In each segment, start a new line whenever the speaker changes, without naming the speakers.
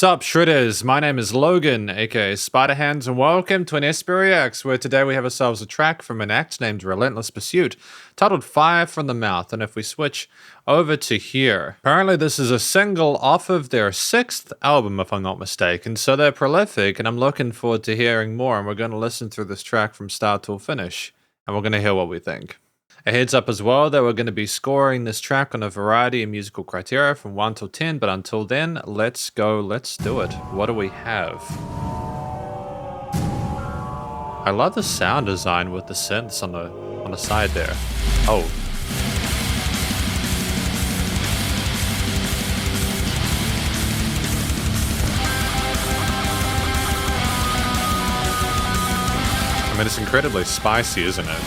Sup Shredders, my name is Logan, aka Spiderhands, and welcome to an SP Reacts, where today we have ourselves a track from an act named Relentless Pursuit, titled Fire from the Mouth. And if we switch over to here, apparently this is a single off of their 6th album, if I'm not mistaken, so they're prolific, and I'm looking forward to hearing more, and we're going to listen through this track from start till finish, and we're going to hear what we think. A heads up as well that we're going to be scoring this track on a variety of musical criteria from 1 till 10, but until then, let's go, let's do it. What do we have? I love the sound design with the synths on the side there. Oh. I mean, it's incredibly spicy, isn't it?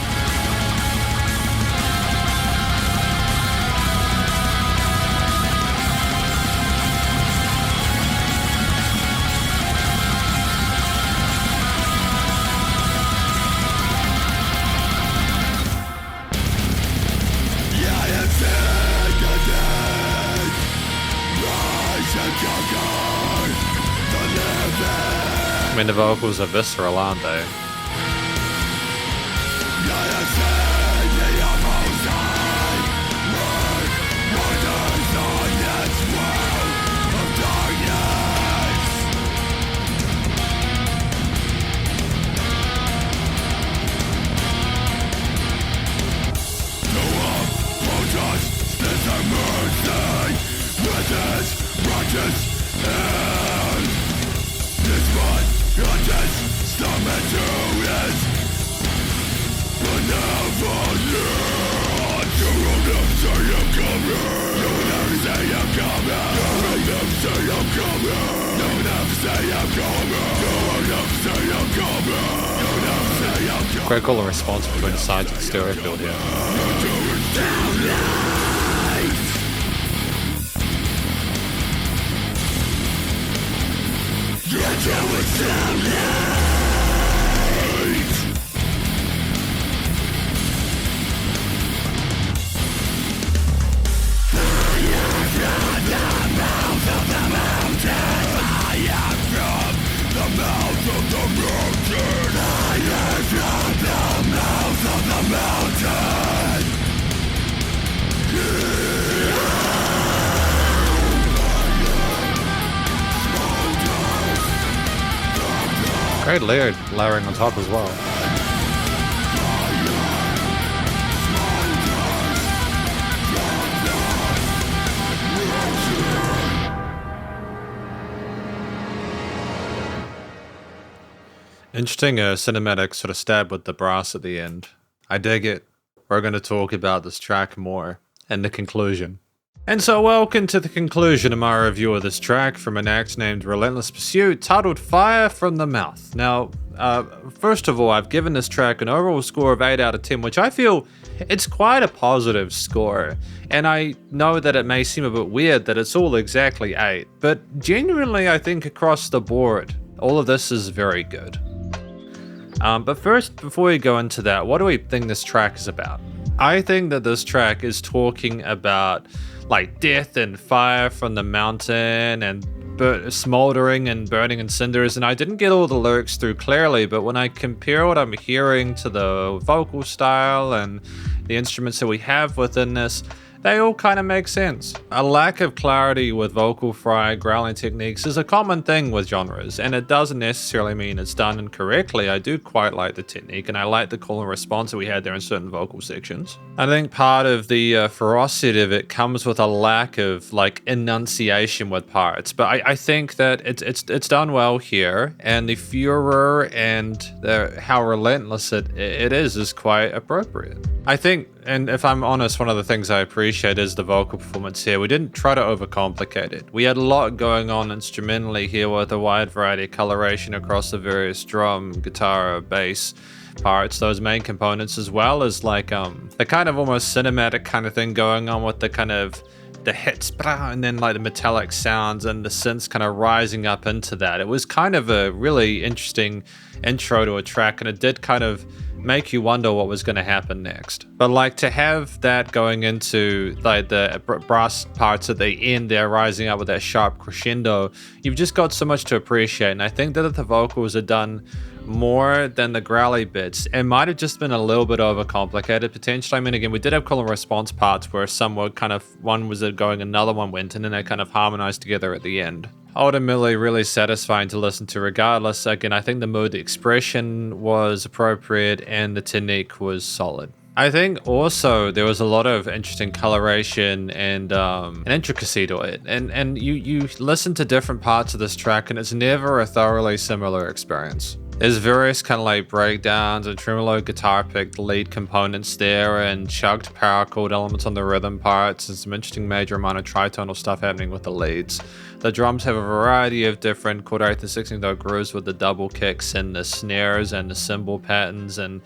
I mean, the vocals are visceral, aren't they? Quite cool the response between the sides of the stereo field here. Great layering on top as well. Interesting cinematic sort of stab with the brass at the end. I dig it. We're going to talk about this track more in the conclusion. And so welcome to the conclusion of my review of this track from an act named Relentless Pursuit, titled Fire from the Mouth. Now, first of all, I've given this track an overall score of 8 out of 10, which I feel it's quite a positive score. And I know that it may seem a bit weird that it's all exactly 8, but genuinely I think across the board, all of this is very good. But first, before we go into that, what do we think this track is about? I think that this track is talking about like death and fire from the mountain and smoldering and burning in cinders, and I didn't get all the lyrics through clearly, but when I compare what I'm hearing to the vocal style and the instruments that we have within this, they all kind of make sense. A lack of clarity with vocal fry growling techniques is a common thing with genres, and it doesn't necessarily mean it's done incorrectly. I do quite like the technique, and I like the call and response that we had there in certain vocal sections. I think part of the ferocity of it comes with a lack of like enunciation with parts, but I think that it's done well here, and the furor and how relentless it is quite appropriate. I think, and if I'm honest, one of the things I appreciate is the vocal performance here. We didn't try to overcomplicate it. We had a lot going on instrumentally here with a wide variety of coloration across the various drum, guitar, bass parts, those main components, as well as like the kind of almost cinematic kind of thing going on with the kind of the hits, and then like the metallic sounds and the synths kind of rising up into that. It was kind of a really interesting intro to a track, and it did kind of make you wonder what was going to happen next. But like to have that going into like the brass parts at the end there rising up with that sharp crescendo, you've just got so much to appreciate. And I think that if the vocals are done more than the growly bits, it might have just been a little bit overcomplicated potentially. I mean, again, we did have call and response parts where some were kind of, one was going, another one went, and then they kind of harmonized together at the end. Ultimately, really satisfying to listen to regardless. Again, I think the mood, the expression was appropriate, and the technique was solid. I think also there was a lot of interesting coloration and intricacy to it. And you listen to different parts of this track, and it's never a thoroughly similar experience. There's various kind of like breakdowns and tremolo guitar picked lead components there, and chugged power chord elements on the rhythm parts, and some interesting major amount of tritonal stuff happening with the leads. The drums have a variety of different quarter, eighth, and 16th note grooves with the double kicks and the snares and the cymbal patterns, and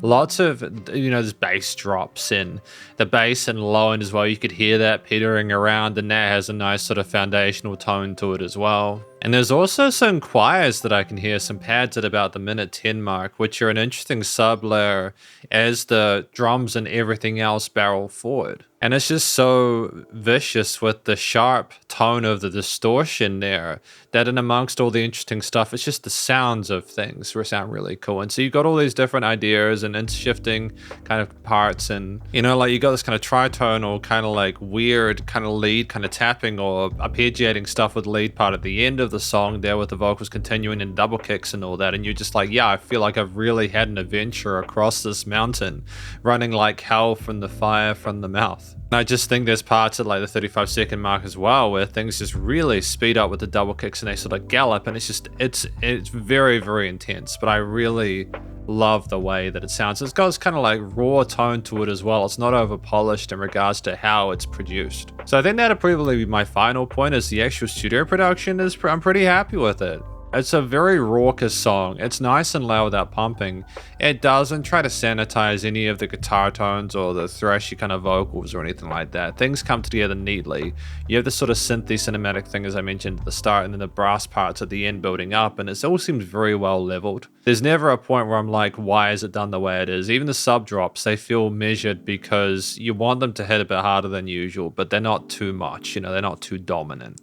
lots of, there's bass drops in the bass and low end as well. You could hear that petering around, and that has a nice sort of foundational tone to it as well. And there's also some choirs that I can hear, some pads at about the minute 10 mark, which are an interesting sub layer as the drums and everything else barrel forward. And it's just so vicious with the sharp tone of the distortion there, that in amongst all the interesting stuff, it's just the sounds of things sound really cool. And so you've got all these different ideas and shifting kind of parts, and like you got this kind of tritonal kind of like weird kind of lead kind of tapping or arpeggiating stuff with lead part at the end of the song there, with the vocals continuing and double kicks and all that. And you're just like, yeah, I feel like I've really had an adventure across this mountain, running like hell from the fire from the mouth. And I just think there's parts at like the 35-second mark as well where things just really speed up with the double kicks and they sort of gallop, and it's very, very intense. But I really love the way that it sounds. It's got this kind of like raw tone to it as well. It's not over polished in regards to how it's produced. So I think that'll probably be my final point, is the actual studio production I'm pretty happy with it. It's a very raucous song. It's nice and loud without pumping. It doesn't try to sanitize any of the guitar tones or the thrashy kind of vocals or anything like that. Things come together neatly. You have this sort of synthy cinematic thing, as I mentioned at the start, and then the brass parts at the end building up, and it all seems very well leveled. There's never a point where I'm like, why is it done the way it is? Even the sub drops, they feel measured because you want them to hit a bit harder than usual, but they're not too much, they're not too dominant.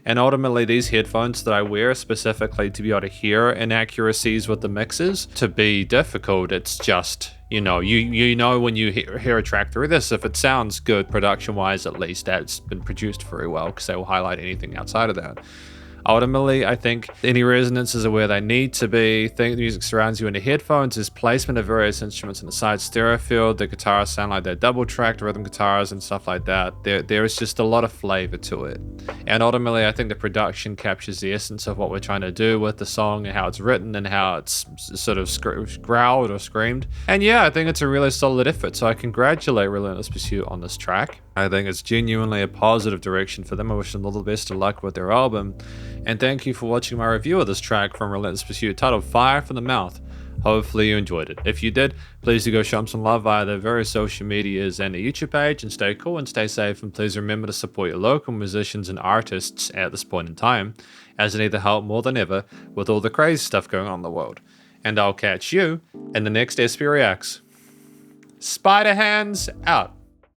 And ultimately, these headphones that I wear specifically to be able to hear inaccuracies with the mixes, to be difficult, it's just, you know when you hear a track through this, if it sounds good production-wise, at least that's been produced very well, because they will highlight anything outside of that. Ultimately, I think any resonances are where they need to be. Think the music surrounds you in the headphones. There's placement of various instruments in the side stereo field. The guitars sound like they're double-tracked rhythm guitars and stuff like that. There is just a lot of flavor to it. And ultimately, I think the production captures the essence of what we're trying to do with the song and how it's written and how it's sort of growled or screamed. And yeah, I think it's a really solid effort. So I congratulate Relentless Pursuit on this track. I think it's genuinely a positive direction for them. I wish them all the best of luck with their album. And thank you for watching my review of this track from Relentless Pursuit titled Fire from the Mouth. Hopefully you enjoyed it. If you did, please do go show them some love via their various social medias and their YouTube page, and stay cool and stay safe, and please remember to support your local musicians and artists at this point in time, as they need the help more than ever with all the crazy stuff going on in the world. And I'll catch you in the next SP Reacts. Spiderhands out.